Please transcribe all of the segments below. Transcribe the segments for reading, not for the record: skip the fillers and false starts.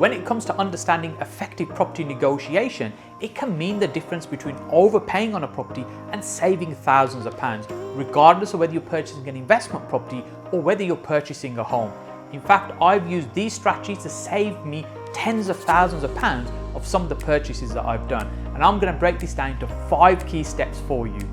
When it comes to understanding effective property negotiation, it can mean the difference between overpaying on a property and saving thousands of pounds, regardless of whether you're purchasing an investment property or whether you're purchasing a home. In fact, I've used these strategies to save me tens of thousands of pounds of some of the purchases that I've done. And I'm going to break this down into 5 key steps for you.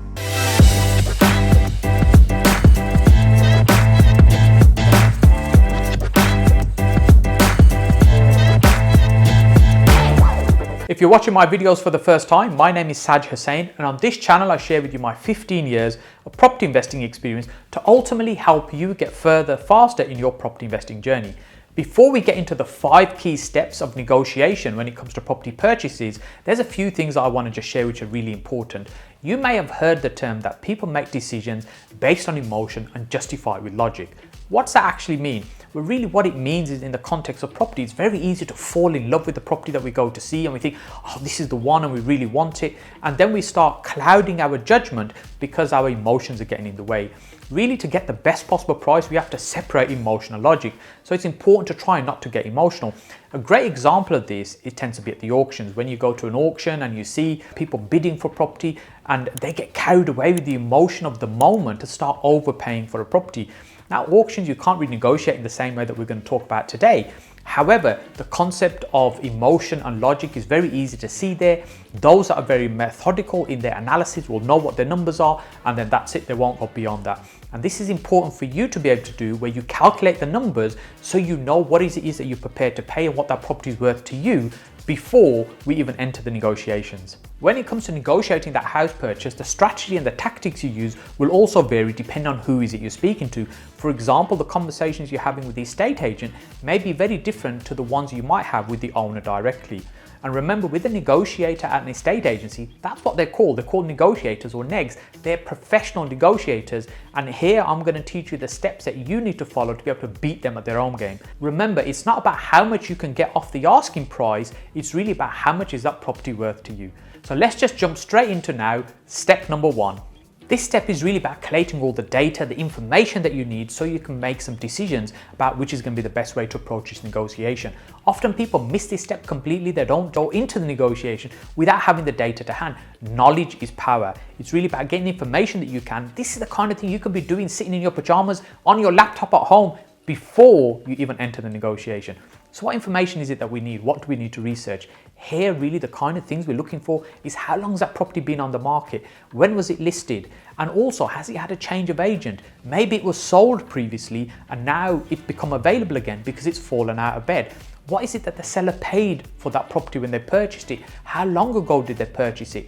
If you're watching my videos for the first time, my name is Hussain, and on this channel I share with you my 15 years of property investing experience to ultimately help you get further faster in your property investing journey. Before we get into the 5 key steps of negotiation when it comes to property purchases, there's a few things I want to just share which are really important. You may have heard the term that people make decisions based on emotion and justify it with logic. What's that actually mean? Well, really what it means is in the context of property, it's very easy to fall in love with the property that we go to see and we think, oh, this is the one and we really want it. And then we start clouding our judgment because our emotions are getting in the way. Really, to get the best possible price, we have to separate emotion and logic. So it's important to try not to get emotional. A great example of this, it tends to be at the auctions. When you go to an auction and you see people bidding for property and they get carried away with the emotion of the moment to start overpaying for a property. Now, auctions, you can't renegotiate in the same way that we're going to talk about today. However, the concept of emotion and logic is very easy to see there. Those that are very methodical in their analysis will know what their numbers are, and then that's it, they won't go beyond that. And this is important for you to be able to do, where you calculate the numbers so you know what it is that you're prepared to pay and what that property is worth to you before we even enter the negotiations. When it comes to negotiating that house purchase, the strategy and the tactics you use will also vary depending on who is it you're speaking to. For example, the conversations you're having with the estate agent may be very different to the ones you might have with the owner directly. And remember, with a negotiator at an estate agency, that's what they're called. They're called negotiators or negs. They're professional negotiators. And here I'm going to teach you the steps that you need to follow to be able to beat them at their own game. Remember, it's not about how much you can get off the asking price. It's really about how much is that property worth to you. So let's just jump straight into now step number 1. This step is really about collating all the data, the information that you need so you can make some decisions about which is going to be the best way to approach this negotiation. Often people miss this step completely. They don't go into the negotiation without having the data to hand. Knowledge is power. It's really about getting information that you can. This is the kind of thing you could be doing sitting in your pajamas on your laptop at home before you even enter the negotiation. So what information is it that we need? What do we need to research? Here, really the kind of things we're looking for is how long has that property been on the market? When was it listed? And also, has it had a change of agent? Maybe it was sold previously and now it's become available again because it's fallen out of bed. What is it that the seller paid for that property when they purchased it? How long ago did they purchase it?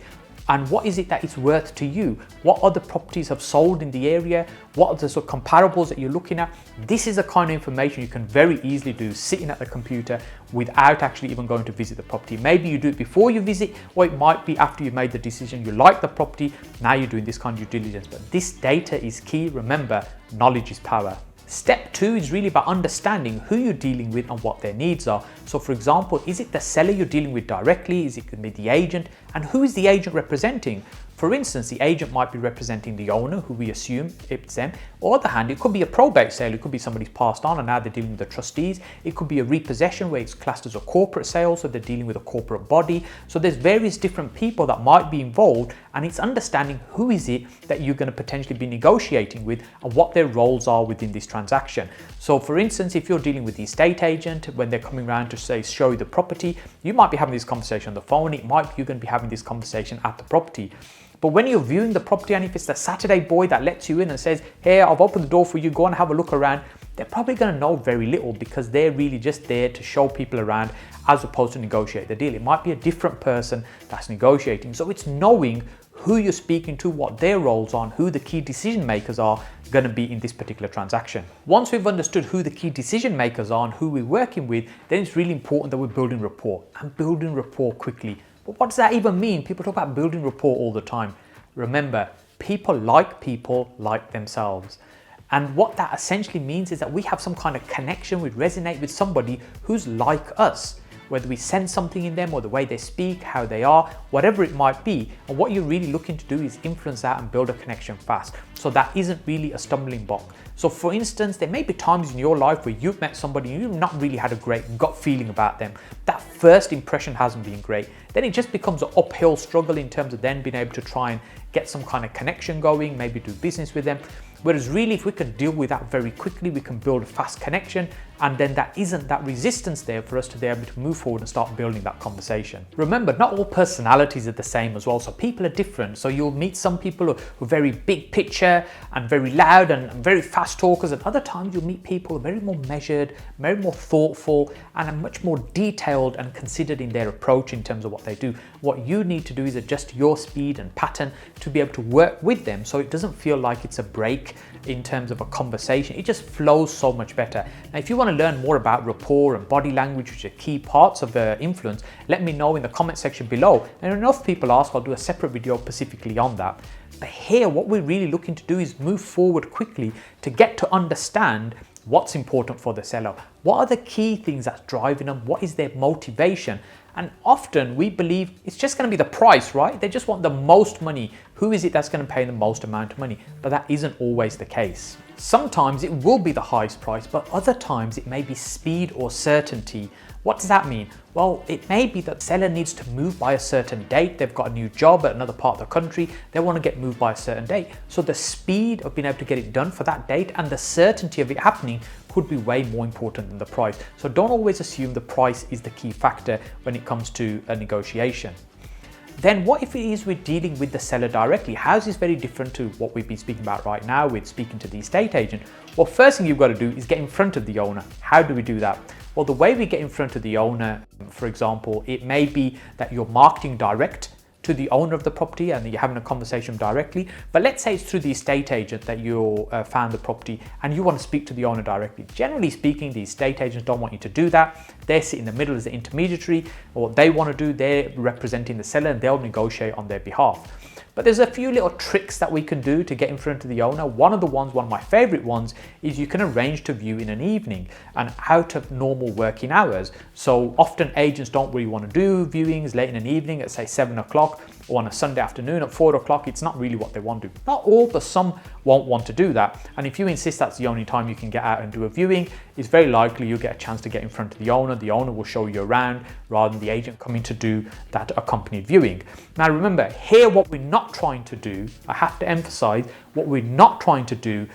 And what is it that it's worth to you? What other properties have sold in the area? What are the sort of comparables that you're looking at? This is the kind of information you can very easily do sitting at the computer without actually even going to visit the property. Maybe you do it before you visit, or it might be after you've made the decision, you like the property, now you're doing this kind of due diligence. But this data is key. Remember, knowledge is power. Step 2 is really about understanding who you're dealing with and what their needs are. So for example, is it the seller you're dealing with directly? Is it going to be the agent? And who is the agent representing? For instance, the agent might be representing the owner, who we assume it's them. On the other hand, it could be a probate sale. It could be somebody's passed on and now they're dealing with the trustees. It could be a repossession where it's classed as a corporate sale, so they're dealing with a corporate body. So there's various different people that might be involved, and it's understanding who is it that you're going to potentially be negotiating with and what their roles are within this transaction. So for instance, if you're dealing with the estate agent, when they're coming around to say, show you the property, you might be having this conversation on the phone. It might be you're going to be having this conversation at the property. But when you're viewing the property, and if it's the Saturday boy that lets you in and says, hey, I've opened the door for you, go and have a look around, they're probably going to know very little because they're really just there to show people around as opposed to negotiate the deal. It might be a different person that's negotiating. So it's knowing who you're speaking to, what their roles are, who the key decision makers are going to be in this particular transaction. Once we've understood who the key decision makers are and who we're working with, then it's really important that we're building rapport and building rapport quickly. But what does that even mean? People talk about building rapport all the time. Remember, people like themselves. And what that essentially means is that we have some kind of connection, we resonate with somebody who's like us. whether we sense something in them or the way they speak, how they are, whatever it might be. And what you're really looking to do is influence that and build a connection fast. So that isn't really a stumbling block. So for instance, there may be times in your life where you've met somebody and you've not really had a great gut feeling about them. That first impression hasn't been great. Then it just becomes an uphill struggle in terms of then being able to try and get some kind of connection going, maybe do business with them. Whereas really, if we can deal with that very quickly, we can build a fast connection, and then that isn't that resistance there for us to be able to move forward and start building that conversation. Remember, not all personalities are the same as well, so people are different. So you'll meet some people who are very big picture and very loud and very fast talkers, and other times you'll meet people who are very more measured, very more thoughtful, and are much more detailed and considered in their approach in terms of what they do. What you need to do is adjust your speed and pattern to be able to work with them, so it doesn't feel like it's a break in terms of a conversation. It just flows so much better. Now, if you want to learn more about rapport and body language, which are key parts of influence, let me know in the comment section below. And enough people ask, I'll do a separate video specifically on that. But here, what we're really looking to do is move forward quickly to get to understand what's important for the seller. What are the key things that's driving them? What is their motivation? And often we believe it's just going to be the price, right? They just want the most money. Who is it that's going to pay the most amount of money? But that isn't always the case. Sometimes it will be the highest price, but other times it may be speed or certainty. What does that mean? Well, it may be that the seller needs to move by a certain date. They've got a new job at another part of the country. They want to get moved by a certain date. So the speed of being able to get it done for that date and the certainty of it happening could be way more important than the price. So don't always assume the price is the key factor when it comes to a negotiation. Then what if it is we're dealing with the seller directly? How is this very different to what we've been speaking about right now with speaking to the estate agent? Well, first thing you've got to do is get in front of the owner. How do we do that? Well, the way we get in front of the owner, for example, it may be that you're marketing direct to the owner of the property and you're having a conversation directly. But let's say it's through the estate agent that you found the property and you want to speak to the owner directly. Generally speaking, the estate agents don't want you to do that. They sit in the middle as the intermediary. What they want to do, they're representing the seller and they'll negotiate on their behalf. But there's a few little tricks that we can do to get in front of the owner. One of my favorite ones is you can arrange to view in an evening and out of normal working hours. So often agents don't really want to do viewings late in an evening at say 7 o'clock or on a Sunday afternoon at 4 o'clock. It's not really what they want to do. Not all, but some won't want to do that. And if you insist that's the only time you can get out and do a viewing, it's very likely you'll get a chance to get in front of the owner. The owner will show you around rather than the agent coming to do that accompanied viewing. Now remember, here what we're not trying to do, I have to emphasize, what we're not trying to do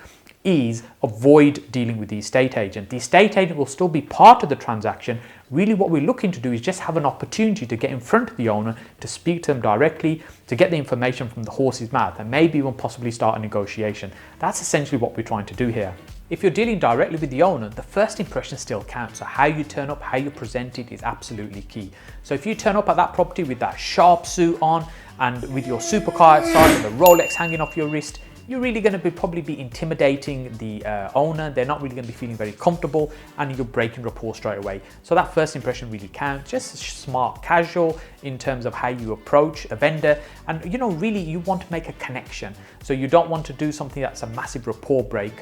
is avoid dealing with the estate agent. The estate agent will still be part of the transaction. Really what we're looking to do is just have an opportunity to get in front of the owner, to speak to them directly, to get the information from the horse's mouth, and maybe even possibly start a negotiation. That's essentially what we're trying to do here. If you're dealing directly with the owner, the first impression still counts. So how you turn up, how you present it is absolutely key. So if you turn up at that property with that sharp suit on and with your supercar outside and the Rolex hanging off your wrist, you're really going to probably be intimidating the owner. They're not really going to be feeling very comfortable and you're breaking rapport straight away. So that first impression really counts. Just smart, casual in terms of how you approach a vendor. And really you want to make a connection. So you don't want to do something that's a massive rapport break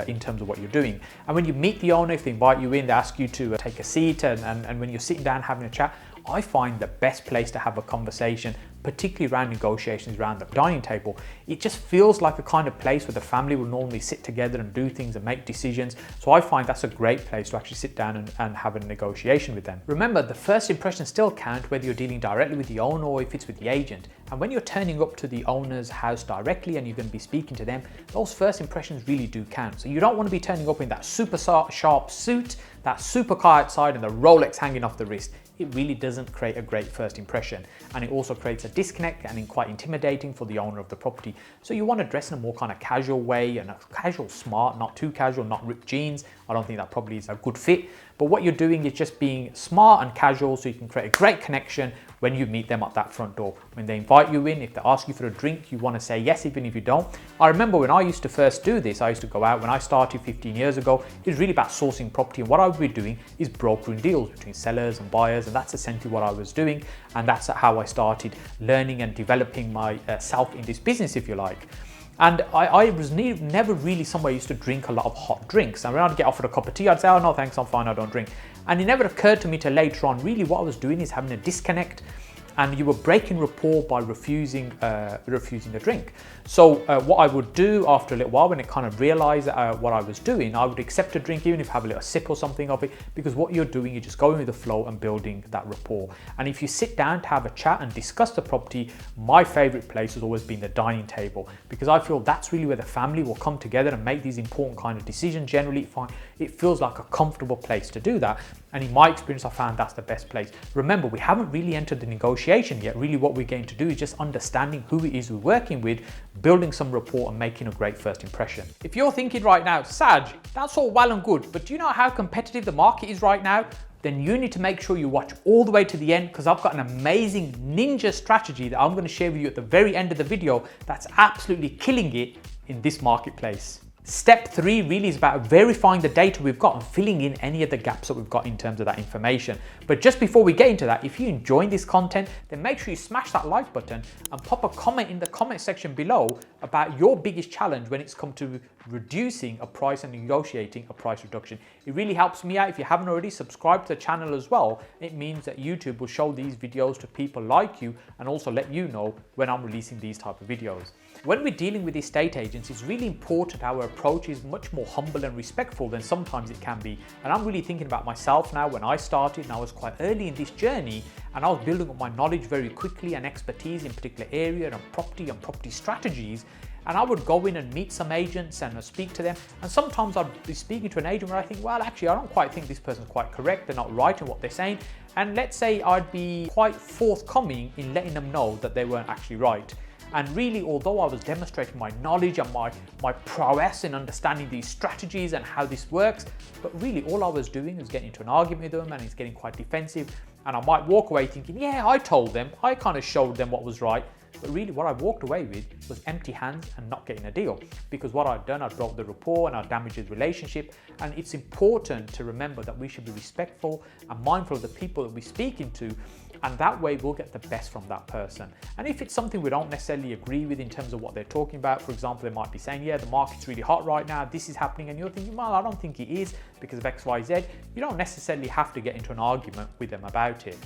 in terms of what you're doing. And when you meet the owner, if they invite you in, they ask you to take a seat and when you're sitting down having a chat, I find the best place to have a conversation, particularly around negotiations around the dining table. It just feels like a kind of place where the family will normally sit together and do things and make decisions. So I find that's a great place to actually sit down and have a negotiation with them. Remember, the first impressions still count whether you're dealing directly with the owner or if it's with the agent. And when you're turning up to the owner's house directly and you're going to be speaking to them, those first impressions really do count. So you don't want to be turning up in that super sharp suit, that supercar outside and the Rolex hanging off the wrist. It really doesn't create a great first impression, and it also creates a disconnect and quite intimidating for the owner of the property. So you want to dress in a more kind of casual way, and a casual smart, not too casual, not ripped jeans. I don't think that probably is a good fit, but what you're doing is just being smart and casual so you can create a great connection when you meet them at that front door. When they invite you in, if they ask you for a drink, you want to say yes even if you don't. I remember when I used to first do this, I used to go out, when I started 15 years ago, it was really about sourcing property, and what I would be doing is brokering deals between sellers and buyers, and that's essentially what I was doing, and that's how I started learning and developing myself in this business, if you like. And I was never really somebody who used to drink a lot of hot drinks. And when I'd get offered a cup of tea, I'd say, oh no, thanks, I'm fine, I don't drink. And it never occurred to me till later on, really what I was doing is having a disconnect, and you were breaking rapport by refusing a drink. So what I would do after a little while, when it kind of realized what I was doing, I would accept a drink, even if I have a little sip or something of it, because what you're doing, you're just going with the flow and building that rapport. And if you sit down to have a chat and discuss the property, my favorite place has always been the dining table, because I feel that's really where the family will come together and make these important kind of decisions. Generally, it feels like a comfortable place to do that. And in my experience, I found that's the best place. Remember, we haven't really entered the negotiation yet. Really what we're going to do is just understanding who it is we're working with, building some rapport and making a great first impression. If you're thinking right now, Saj, that's all well and good, but do you know how competitive the market is right now? Then you need to make sure you watch all the way to the end, because I've got an amazing ninja strategy that I'm going to share with you at the very end of the video that's absolutely killing it in this marketplace. Step 3 really is about verifying the data we've got and filling in any of the gaps that we've got in terms of that information. But just before we get into that, if you're enjoying this content, then make sure you smash that like button and pop a comment in the comment section below about your biggest challenge when it's come to reducing a price and negotiating a price reduction. It really helps me out. If you haven't already, subscribed to the channel as well. It means that YouTube will show these videos to people like you and also let you know when I'm releasing these type of videos. When we're dealing with estate agents, it's really important our approach is much more humble and respectful than sometimes it can be. And I'm really thinking about myself now. When I started, and I was quite early in this journey, and I was building up my knowledge very quickly and expertise in particular area and property strategies. And I would go in and meet some agents and speak to them. And sometimes I'd be speaking to an agent where I think, well, actually, I don't quite think this person's quite correct. They're not right in what they're saying. And let's say I'd be quite forthcoming in letting them know that they weren't actually right. And really, although I was demonstrating my knowledge and my prowess in understanding these strategies and how this works, but really all I was doing was getting into an argument with them, and it's getting quite defensive. And I might walk away thinking, yeah, I told them, I kind of showed them what was right. But really what I walked away with was empty hands and not getting a deal, because what I'd done, I'd broke the rapport and I'd damaged the relationship. And it's important to remember that we should be respectful and mindful of the people that we're speaking to, and that way we'll get the best from that person. And if it's something we don't necessarily agree with in terms of what they're talking about, for example, they might be saying, yeah, the market's really hot right now, this is happening, and you're thinking, well, I don't think it is because of X, Y, Z. You don't necessarily have to get into an argument with them about it.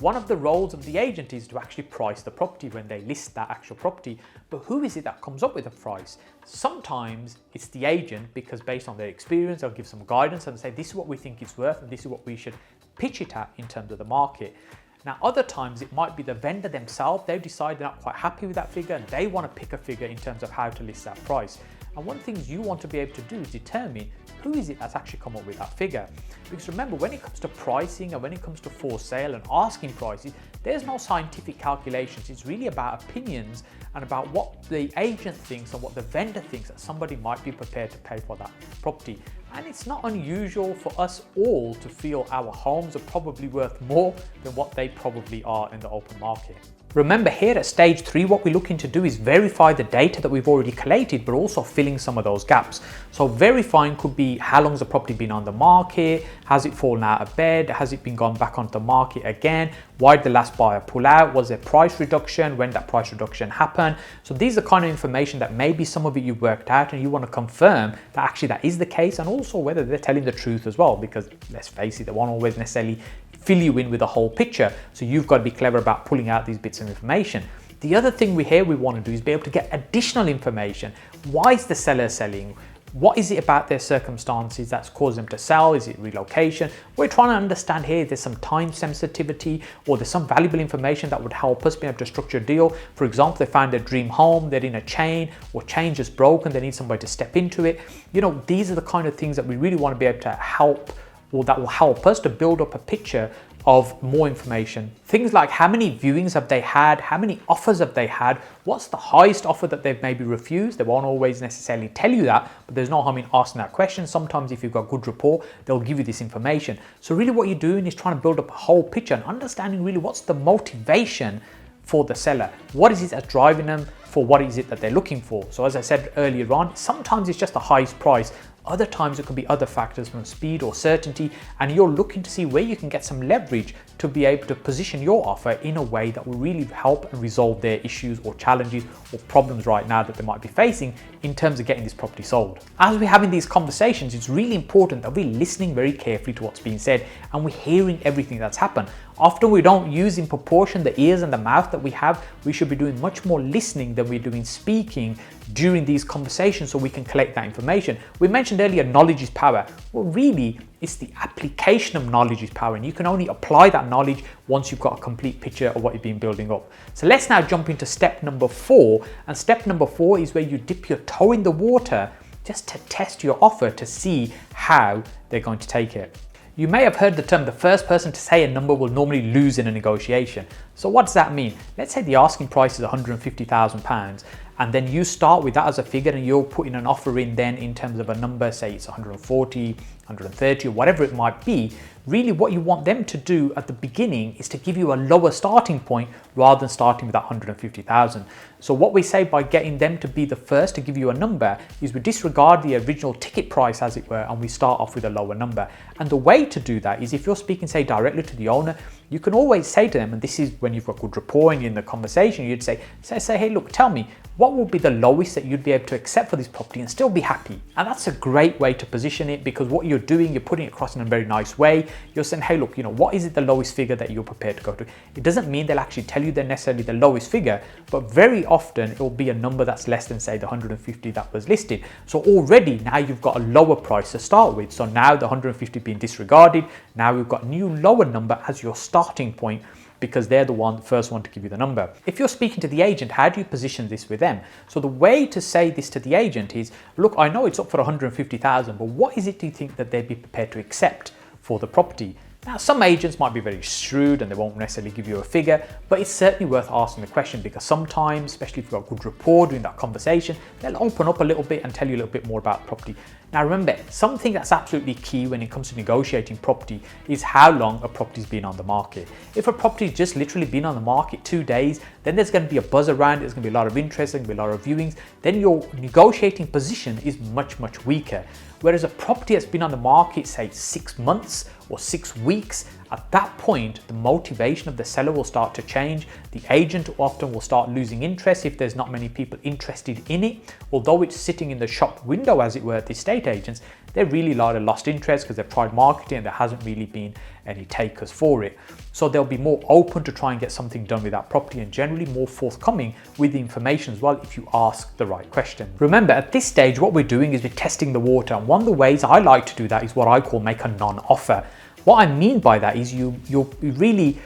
One of the roles of the agent is to actually price the property when they list that actual property. But who is it that comes up with a price? Sometimes it's the agent, because based on their experience, they'll give some guidance and say, this is what we think it's worth and this is what we should pitch it at in terms of the market. Now, other times it might be the vendor themselves. They've decided they're not quite happy with that figure and they want to pick a figure in terms of how to list that price. And one of the things you want to be able to do is determine who is it that's actually come up with that figure. Because remember, when it comes to pricing and when it comes to for sale and asking prices, there's no scientific calculations. It's really about opinions and about what the agent thinks and what the vendor thinks that somebody might be prepared to pay for that property. And it's not unusual for us all to feel our homes are probably worth more than what they probably are in the open market. Remember, here at stage 3, what we're looking to do is verify the data that we've already collated, but also filling some of those gaps. So verifying could be, how long has the property been on the market? Has it fallen out of bed? Has it been gone back onto the market again? Why did the last buyer pull out? Was there price reduction? When that price reduction happened? So these are kind of information that maybe some of it you've worked out and you want to confirm that actually that is the case, and also whether they're telling the truth as well, because let's face it, they won't always necessarily fill you in with the whole picture. So you've got to be clever about pulling out these bits of information. The other thing we want to do is be able to get additional information. Why is the seller selling? What is it about their circumstances that's caused them to sell? Is it relocation? We're trying to understand here if there's some time sensitivity or there's some valuable information that would help us be able to structure a deal. For example, they found their dream home, they're in a chain, or chain just broken, they need somebody to step into it. You know, these are the kind of things that we really want to be able to help, or that will help us to build up a picture of more information. Things like how many viewings have they had, how many offers have they had, what's the highest offer that they've maybe refused. They won't always necessarily tell you that, but there's no harm in asking that question. Sometimes if you've got good rapport, they'll give you this information. So really what you're doing is trying to build up a whole picture and understanding really what's the motivation for the seller. What is it that's driving them for what is it that they're looking for? So as I said earlier on, sometimes it's just the highest price. Other times it could be other factors from speed or certainty, and you're looking to see where you can get some leverage to be able to position your offer in a way that will really help and resolve their issues or challenges or problems right now that they might be facing in terms of getting this property sold. As we're having these conversations, it's really important that we're listening very carefully to what's being said and we're hearing everything that's happened. Often we don't use in proportion the ears and the mouth that we have. We should be doing much more listening than we're doing speaking during these conversations so we can collect that information. We mentioned earlier, knowledge is power. Well, really, it's the application of knowledge is power, and you can only apply that knowledge once you've got a complete picture of what you've been building up. So let's now jump into step number 4. And step number 4 is where you dip your toe in the water just to test your offer to see how they're going to take it. You may have heard the term, the first person to say a number will normally lose in a negotiation. So what does that mean? Let's say the asking price is £150,000 and then you start with that as a figure and you're putting an offer in then in terms of a number, say it's 140, 130 or whatever it might be. Really what you want them to do at the beginning is to give you a lower starting point rather than starting with that 150,000. So what we say by getting them to be the first to give you a number is we disregard the original ticket price as it were and we start off with a lower number. And the way to do that is if you're speaking say directly to the owner, you can always say to them, and this is when you've got good rapport and in the conversation, you'd say, hey, look, tell me, what will be the lowest that you'd be able to accept for this property and still be happy? And that's a great way to position it because what you're doing, you're putting it across in a very nice way. You're saying, hey, look, what is it the lowest figure that you're prepared to go to? It doesn't mean they'll actually tell you they're necessarily the lowest figure, but very often it will be a number that's less than say the 150 that was listed. So already now you've got a lower price to start with. So now the 150 being disregarded, now we've got a new lower number as your starting point because they're the first one to give you the number. If you're speaking to the agent, how do you position this with them? So the way to say this to the agent is, look, I know it's up for 150,000, but what is it do you think that they'd be prepared to accept for the property? Now, some agents might be very shrewd and they won't necessarily give you a figure, but it's certainly worth asking the question because sometimes, especially if you've got good rapport during that conversation, they'll open up a little bit and tell you a little bit more about the property. Now remember, something that's absolutely key when it comes to negotiating property is how long a property's been on the market. If a property's just literally been on the market 2 days, then there's going to be a buzz around, there's going to be a lot of interest, there's going to be a lot of viewings, then your negotiating position is much, much weaker. Whereas a property that's been on the market, say 6 months or 6 weeks, at that point, the motivation of the seller will start to change. The agent often will start losing interest if there's not many people interested in it. Although it's sitting in the shop window, as it were, the estate agents, they're really lost interest because they've tried marketing and there hasn't really been any takers for it. So they'll be more open to try and get something done with that property and generally more forthcoming with the information as well if you ask the right question. Remember, at this stage, what we're doing is we're testing the water. And one of the ways I like to do that is what I call make a non-offer. What I mean by that is you're really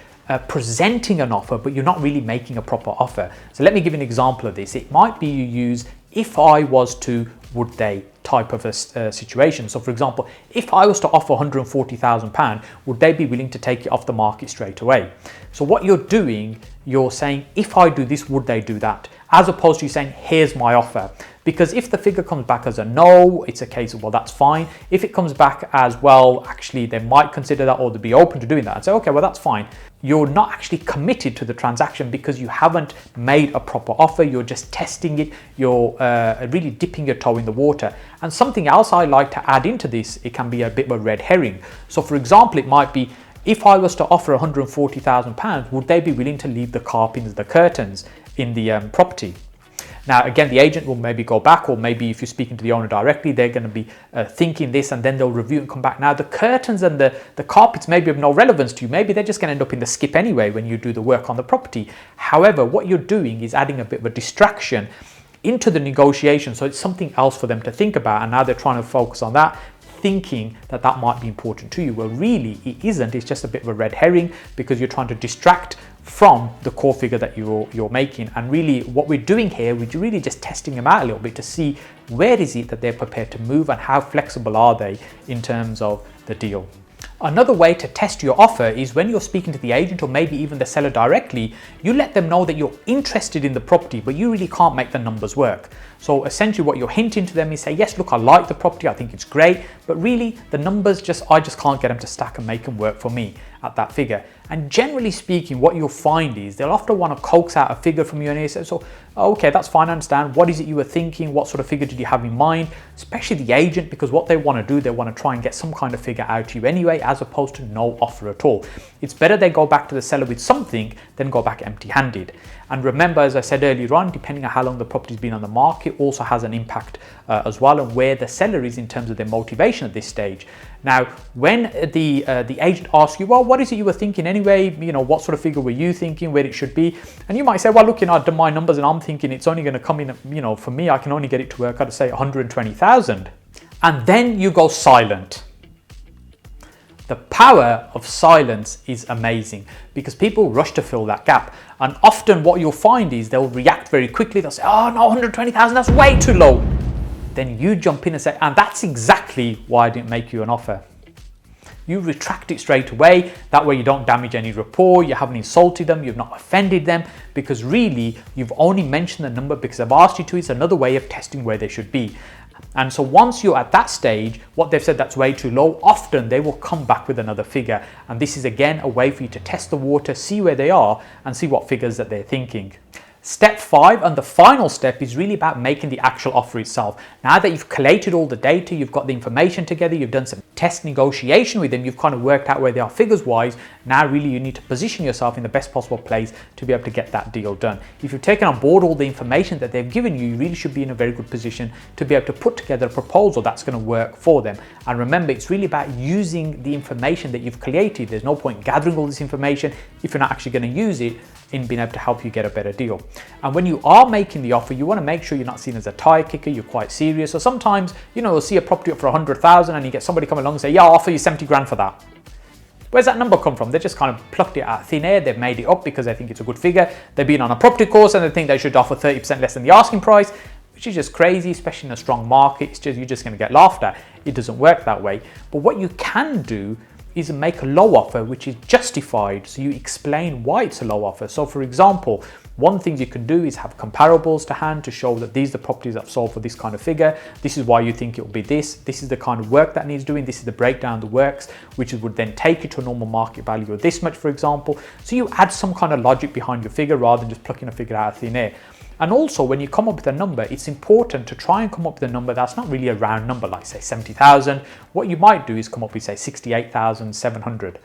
presenting an offer, but you're not really making a proper offer. So let me give you an example of this. It might be you use if I was to, would they type of a situation. So for example, if I was to offer £140,000, would they be willing to take it off the market straight away? So what you're doing, you're saying, if I do this, would they do that? As opposed to you saying, here's my offer. Because if the figure comes back as a no, it's a case of, well, that's fine. If it comes back as, well, actually, they might consider that or they'd be open to doing that and say, okay, well, that's fine. You're not actually committed to the transaction because you haven't made a proper offer. You're just testing it. You're really dipping your toe in the water. And something else I like to add into this, it can be a bit of a red herring. So for example, it might be, if I was to offer £140,000, would they be willing to leave the carpets, the curtains in the property? Now, again, the agent will maybe go back, or maybe if you're speaking to the owner directly, they're going to be thinking this and then they'll review and come back. Now, the curtains and the carpets may be of no relevance to you. Maybe they're just going to end up in the skip anyway when you do the work on the property. However, what you're doing is adding a bit of a distraction into the negotiation. So it's something else for them to think about. And now they're trying to focus on that, thinking that that might be important to you. Well, really, it isn't. It's just a bit of a red herring because you're trying to distract from the core figure that you're making. And really what we're doing here, we're really just testing them out a little bit to see where is it that they're prepared to move and how flexible are they in terms of the deal. Another way to test your offer is when you're speaking to the agent or maybe even the seller directly, you let them know that you're interested in the property, but you really can't make the numbers work. So essentially what you're hinting to them is say, yes, look, I like the property, I think it's great, but really the numbers I just can't get them to stack and make them work for me. at that figure. And generally speaking, what you'll find is they'll often want to coax out a figure from you and they say, so, okay, that's fine, I understand. What is it you were thinking? What sort of figure did you have in mind? Especially the agent, because what they want to do, they want to try and get some kind of figure out to you anyway, as opposed to no offer at all. It's better they go back to the seller with something than go back empty-handed. And remember, as I said earlier on, depending on how long the property's been on the market also has an impact as well, and where the seller is in terms of their motivation at this stage. Now, when the agent asks you, well, what is it you were thinking anyway? You know, what sort of figure were you thinking, where it should be? And you might say, well, look, you know, I've done my numbers and I'm thinking it's only going to come in, you know, for me, I can only get it to work, I'd say 120,000. And then you go silent. The power of silence is amazing because people rush to fill that gap. And often what you'll find is they'll react very quickly. They'll say, oh no, 120,000, that's way too low. Then you jump in and say, and that's exactly why I didn't make you an offer. You retract it straight away. That way you don't damage any rapport, you haven't insulted them, you've not offended them, because really you've only mentioned the number because I've asked you to. It's another way of testing where they should be. And so once you're at that stage, what they've said that's way too low, often they will come back with another figure. And this is again a way for you to test the water, see where they are and see what figures that they're thinking. Step 5, and the final step, is really about making the actual offer itself. Now that you've collated all the data, you've got the information together, you've done some test negotiation with them, you've kind of worked out where they are figures wise, now really you need to position yourself in the best possible place to be able to get that deal done. If you've taken on board all the information that they've given you, you really should be in a very good position to be able to put together a proposal that's going to work for them. And remember, it's really about using the information that you've collated. There's no point gathering all this information if you're not actually going to use it in being able to help you get a better deal. And when you are making the offer, you want to make sure you're not seen as a tire kicker, you're quite serious. Or sometimes, you know, you'll see a property up for 100,000 and you get somebody come along and say, yeah, I'll offer you 70 grand for that. Where's that number come from? They just kind of plucked it out of thin air. They've made it up because they think it's a good figure. They've been on a property course and they think they should offer 30% less than the asking price, which is just crazy, especially in a strong market. It's just, you're just going to get laughed at. It doesn't work that way. But what you can do is make a low offer which is justified, so you explain why it's a low offer. So for example, one thing you can do is have comparables to hand to show that these are the properties that have sold for this kind of figure, this is why you think it will be this is the kind of work that needs doing, this is the breakdown of the works, which would then take it to a normal market value of this much, for example. So you add some kind of logic behind your figure rather than just plucking a figure out of thin air. And also, when you come up with a number, it's important to try and come up with a number that's not really a round number, like say 70,000. What you might do is come up with say 68,700.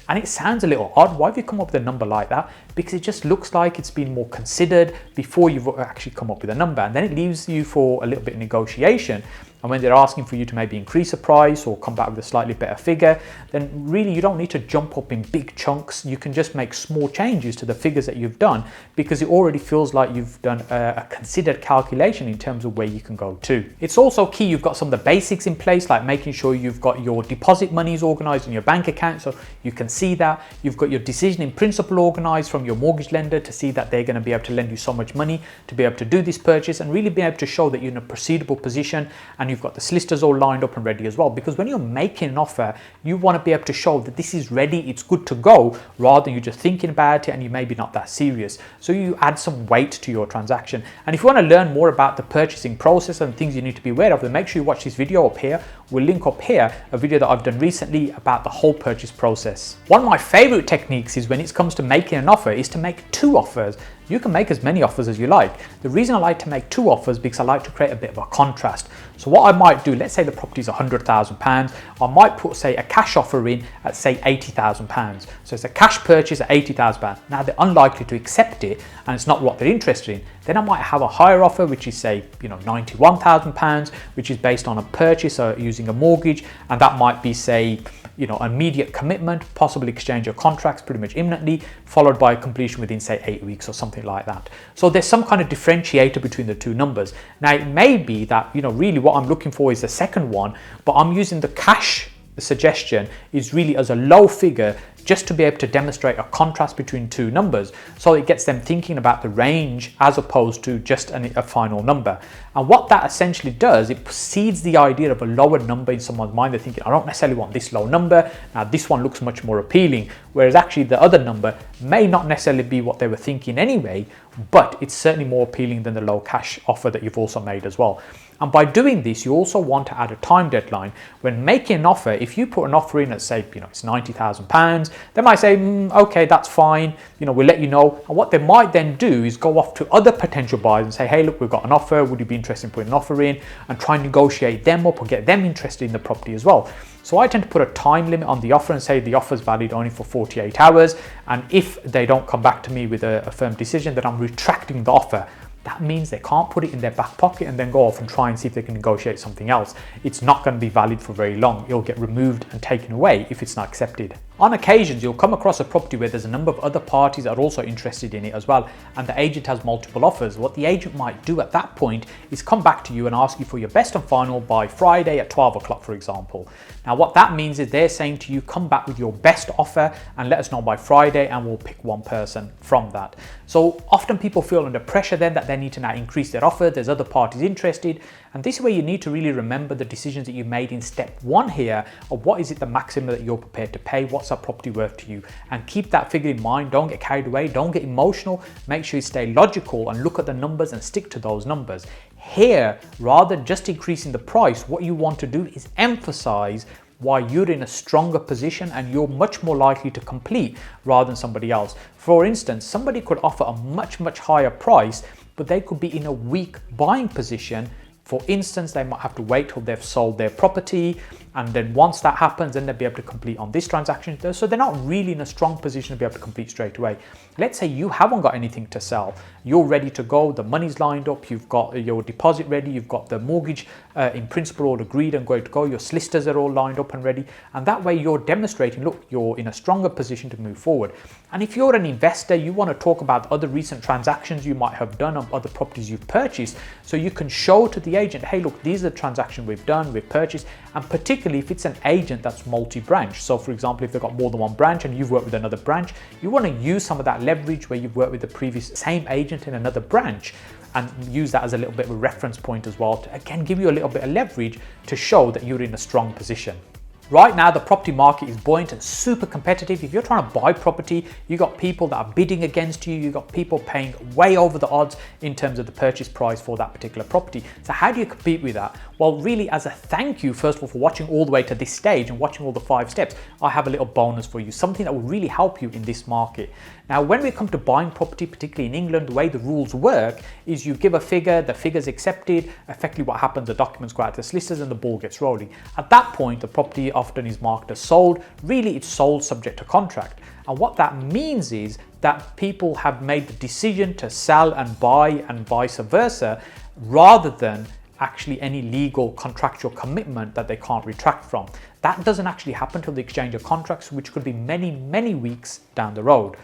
And it sounds a little odd. Why have you come up with a number like that? Because it just looks like it's been more considered before you've actually come up with a number. And then it leaves you for a little bit of negotiation. And when they're asking for you to maybe increase a price or come back with a slightly better figure, then really you don't need to jump up in big chunks. You can just make small changes to the figures that you've done because it already feels like you've done a considered calculation in terms of where you can go to. It's also key you've got some of the basics in place, like making sure you've got your deposit monies organized in your bank account so you can see that. You've got your decision in principle organized from your mortgage lender to see that they're going to be able to lend you so much money to be able to do this purchase, and really be able to show that you're in a proceedable position, and you've got the solicitors all lined up and ready as well. Because when you're making an offer, you want to be able to show that this is ready, it's good to go, rather than you just thinking about it and you maybe not that serious. So you add some weight to your transaction. And if you want to learn more about the purchasing process and things you need to be aware of, then make sure you watch this video up here. We'll link up here a video that I've done recently about the whole purchase process. One of my favorite techniques is when it comes to making an offer is to make 2 offers. You can make as many offers as you like. The reason I like to make 2 offers because I like to create a bit of a contrast. So what I might do, let's say the property is £100,000, I might put say a cash offer in at say £80,000. So it's a cash purchase at £80,000. Now they're unlikely to accept it and it's not what they're interested in. Then I might have a higher offer which is say, you know, £91,000, which is based on a purchase or using a mortgage, and that might be say, you know, immediate commitment, possibly exchange of contracts pretty much imminently, followed by completion within say 8 weeks or something like that. So there's some kind of differentiator between the 2 numbers. Now it may be that, you know, really what I'm looking for is the second one, but I'm using the cash suggestion is really as a low figure just to be able to demonstrate a contrast between 2 numbers, so it gets them thinking about the range as opposed to just a final number. And what that essentially does, it precedes the idea of a lower number in someone's mind. They're thinking, I don't necessarily want this low number, now this one looks much more appealing, whereas actually the other number may not necessarily be what they were thinking anyway, but it's certainly more appealing than the low cash offer that you've also made as well. And by doing this, you also want to add a time deadline. When making an offer, if you put an offer in at, say, it's £90,000, they might say, okay, that's fine, we'll let you know. And what they might then do is go off to other potential buyers and say, hey, look, we've got an offer, would you be interested in putting an offer in, and try and negotiate them up or get them interested in the property as well. So I tend to put a time limit on the offer and say the offer is valid only for 48 hours. And if they don't come back to me with a firm decision, then I'm retracting the offer. That means they can't put it in their back pocket and then go off and try and see if they can negotiate something else. It's not going to be valid for very long. It'll get removed and taken away if it's not accepted. On occasions, you'll come across a property where there's a number of other parties that are also interested in it as well, and the agent has multiple offers. What the agent might do at that point is come back to you and ask you for your best and final by Friday at 12 o'clock, for example. Now, what that means is they're saying to you, come back with your best offer and let us know by Friday, and we'll pick one person from that. So often people feel under pressure then that they need to now increase their offer. There's other parties interested. And this is where you need to really remember the decisions that you made in step one here of what is it the maximum that you're prepared to pay, what's that property worth to you, and keep that figure in mind. Don't get carried away, don't get emotional. Make sure you stay logical and look at the numbers and stick to those numbers. Here, rather than just increasing the price, what you want to do is emphasize why you're in a stronger position and you're much more likely to complete rather than somebody else. For instance, somebody could offer a much higher price, but they could be in a weak buying position. For instance, they might have to wait till they've sold their property, and then once that happens, then they'll be able to complete on this transaction. So they're not really in a strong position to be able to complete straight away. Let's say you haven't got anything to sell. You're ready to go, the money's lined up, you've got your deposit ready, you've got the mortgage in principle all agreed and going to go, your solicitors are all lined up and ready, and that way you're demonstrating, look, you're in a stronger position to move forward. And if you're an investor, you want to talk about other recent transactions you might have done on other properties you've purchased, so you can show to the agent, hey, look, these are the transactions we've done, we've purchased, and particularly if it's an agent that's multi-branch. So for example, if they've got more than one branch and you've worked with another branch, you want to use some of that leverage where you've worked with the previous same agent in another branch, and use that as a little bit of a reference point as well to again give you a little bit of leverage to show that you're in a strong position. Right now, the property market is buoyant and super competitive. If you're trying to buy property, you've got people that are bidding against you. You've got people paying way over the odds in terms of the purchase price for that particular property. So how do you compete with that? Well, really, as a thank you, first of all, for watching all the way to this stage and watching all the 5 steps, I have a little bonus for you, something that will really help you in this market. Now, when we come to buying property, particularly in England, the way the rules work is you give a figure, the figure's accepted, effectively what happens, the documents go out to the solicitors and the ball gets rolling. At that point, the property often is marked as sold. Really, it's sold subject to contract. And what that means is that people have made the decision to sell and vice versa, rather than actually any legal contractual commitment that they can't retract from. That doesn't actually happen till the exchange of contracts, which could be many weeks down the road.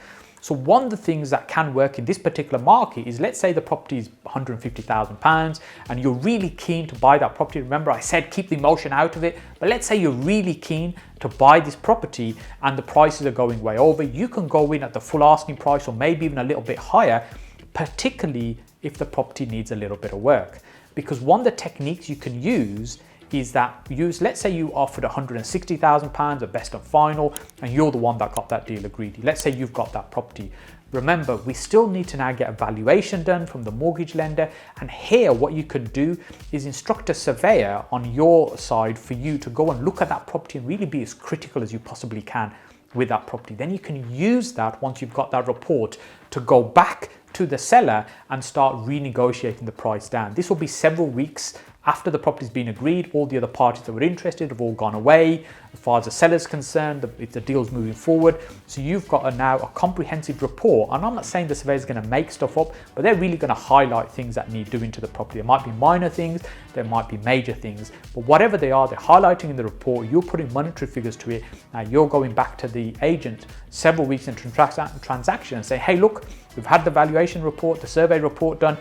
So one of the things that can work in this particular market is, let's say the property is £150,000 and you're really keen to buy that property. Remember, I said keep the emotion out of it, but let's say you're really keen to buy this property and the prices are going way over. You can go in at the full asking price or maybe even a little bit higher, particularly if the property needs a little bit of work. Because one of the techniques you can use is that let's say you offered £160,000, a best and final, and you're the one that got that deal agreed. Let's say you've got that property. Remember, we still need to now get a valuation done from the mortgage lender. And here, what you can do is instruct a surveyor on your side for you to go and look at that property and really be as critical as you possibly can with that property. Then you can use that once you've got that report to go back to the seller and start renegotiating the price down. This will be several weeks after the property's been agreed. All the other parties that were interested have all gone away. As far as the seller's concerned, if the deal's moving forward. So you've got now a comprehensive report. And I'm not saying the surveyor's going to make stuff up, but they're really going to highlight things that need doing to the property. There might be minor things, there might be major things, but whatever they are, they're highlighting in the report. You're putting monetary figures to it. Now you're going back to the agent several weeks into transaction and say, hey, look, we've had the valuation report, the survey report done,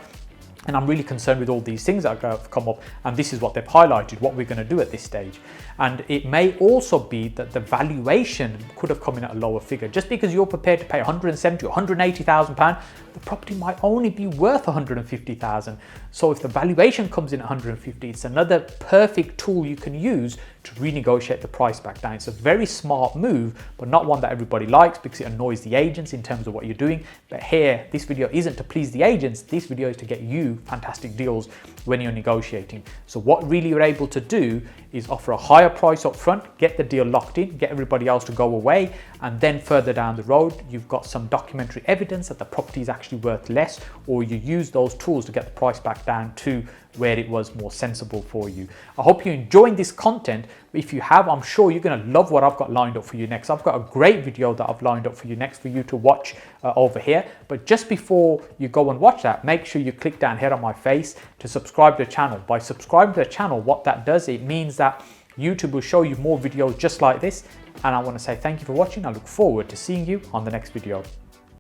and I'm really concerned with all these things that have come up, and this is what they've highlighted, what we're going to do at this stage. And it may also be that the valuation could have come in at a lower figure. Just because you're prepared to pay £170,000 or £180,000, the property might only be worth £150,000. So if the valuation comes in at £150,000, it's another perfect tool you can use to renegotiate the price back down. It's a very smart move, but not one that everybody likes because it annoys the agents in terms of what you're doing. But here, this video isn't to please the agents. This video is to get you do fantastic deals when you're negotiating. So what really you're able to do is offer a higher price up front, get the deal locked in, get everybody else to go away, and then further down the road, you've got some documentary evidence that the property is actually worth less, or you use those tools to get the price back down to where it was more sensible for you. I hope you're enjoying this content. If you have, I'm sure you're going to love what I've got lined up for you next. I've got a great video that I've lined up for you next for you to watch over here. But just before you go and watch that, make sure you click down here on my face to subscribe to the channel. By subscribing to the channel, what that does, it means that YouTube will show you more videos just like this. And I want to say thank you for watching. I look forward to seeing you on the next video.